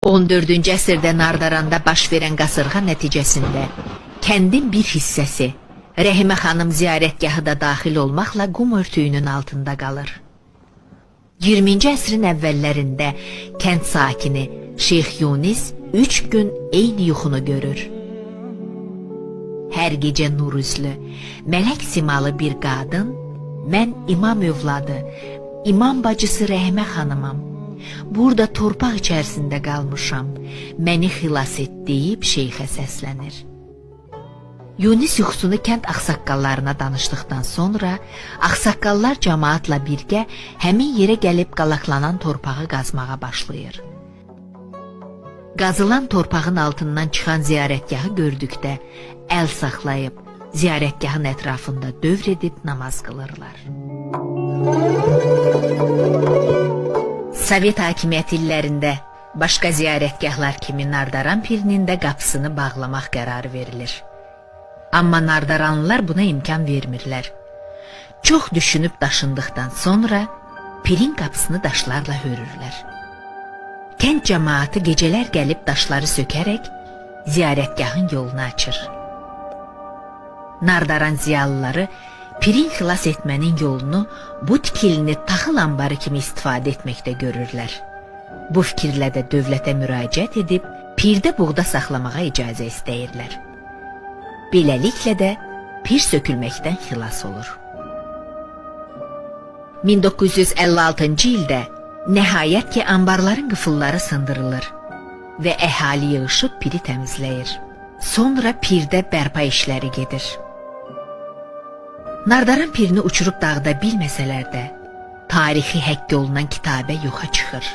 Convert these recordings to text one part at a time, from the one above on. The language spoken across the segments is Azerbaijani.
14-cü əsrdə Nardaranda baş verən qasırğa nəticəsində kəndin bir hissəsi, Rəhimə xanım ziyarətgahı da daxil olmaqla qum örtüyünün altında qalır. 20-ci əsrin əvvəllərində kənd sakini Şeyx Yunis 3 gün eyni yuxunu görür. Hər gecə nur üzlü, mələk simalı bir qadın, mən imam övladı, imam bacısı Rəhimə xanımam, burada torpaq içərisində qalmışam, məni xilas et deyib şeyxə səslənir. Yunis yuxusunu kənd axsaqqallarına danışdıqdan sonra, axsaqqallar cəmaatla birgə həmin yerə gəlib qalaqlanan torpağı qazmağa başlayır. Qazılan torpağın altından çıxan ziyarətgahı gördükdə əl saxlayıb, ziyarətgahın ətrafında dövr edib namaz qılırlar. Sovet hakimiyyəti illərində başqa ziyarətgahlar kimi Nardaran pirinin də qapısını bağlamaq qərarı verilir. Amma Nardaranlılar buna imkan vermirlər. Çox düşünüb daşındıqdan sonra pirin qapısını daşlarla hörürlər. Kənd cəmaatı gecələr gəlib daşları sökərək ziyarətgahın yolunu açır. Nardaran ziyalıları pirin xilas etmənin yolunu bu tikilini taxıl ambarı kimi istifadə etməkdə görürlər. Bu fikirlə də dövlətə müraciət edib pirdə buğda saxlamağa icazə istəyirlər. Beləliklə də pir sökülməkdən xilas olur. 1956-cı ildə nəhayət ki ambarların qıfılları sındırılır və əhali yığışıb piri təmizləyir. Sonra pirdə bərpa işləri gedir. Nardaran pirini uçurub dağda bilməsələr də, tarixi həkk olunan kitabə yoxa çıxır.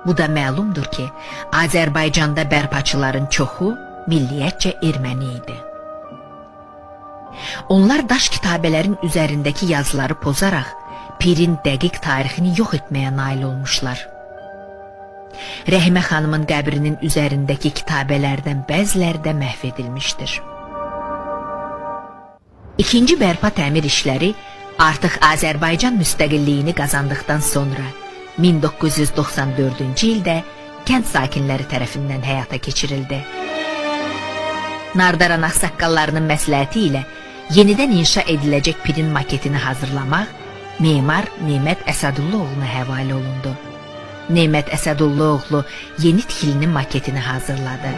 Bu da məlumdur ki, Azərbaycanda bərpaçıların çoxu milliyyətcə erməni idi. Onlar daş kitabələrin üzərindəki yazıları pozaraq, pirin dəqiq tarixini yox etməyə nail olmuşlar. Rəhimə xanımın qəbrinin üzərindəki kitabələrdən bəziləri də məhv edilmişdir. İkinci bərpa təmir işləri artıq Azərbaycan müstəqilliyini qazandıqdan sonra 1994-cü ildə kənd sakinləri tərəfindən həyata keçirildi. Nardaran ağsaqqallarının məsləhəti ilə yenidən inşa ediləcək pirin maketini hazırlamaq memar Nemət Əsədullaoğluna həvalə olundu. Nemət Əsədullaoğlu yeni tikilinin maketini hazırladı.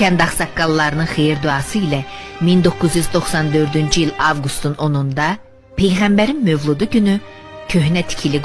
Kənd ağsaqqallarının xeyir duası ilə 1994-cü il avqustun 10-da Peyğəmbərin mövludu günü köhnə tikili